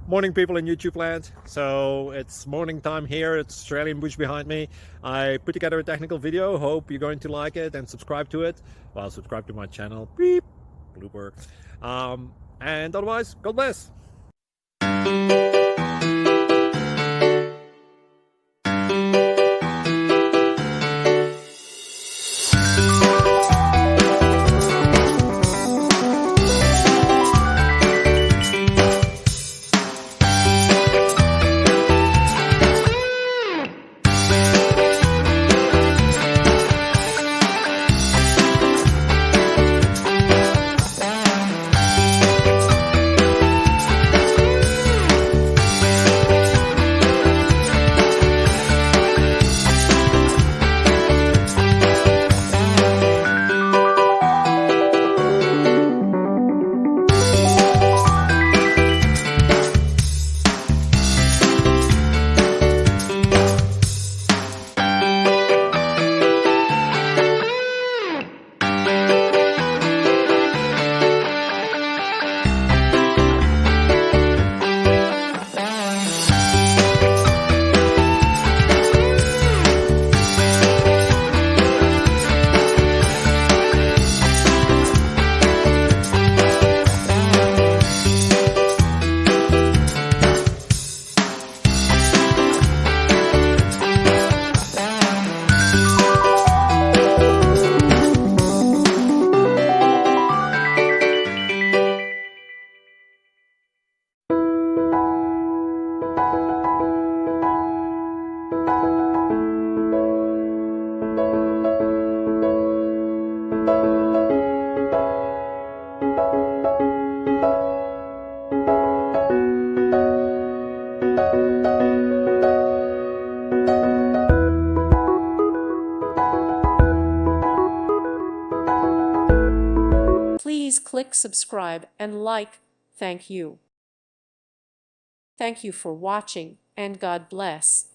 Morning, people in YouTube land. So it's morning time here. It's Australian bush behind me. I put together a technical video. Hope you're going to like it and subscribe to it. Well, subscribe to my channel. Beep. Blooper. And otherwise, God bless. Please click subscribe and like. Thank you. Thank you for watching, and God bless.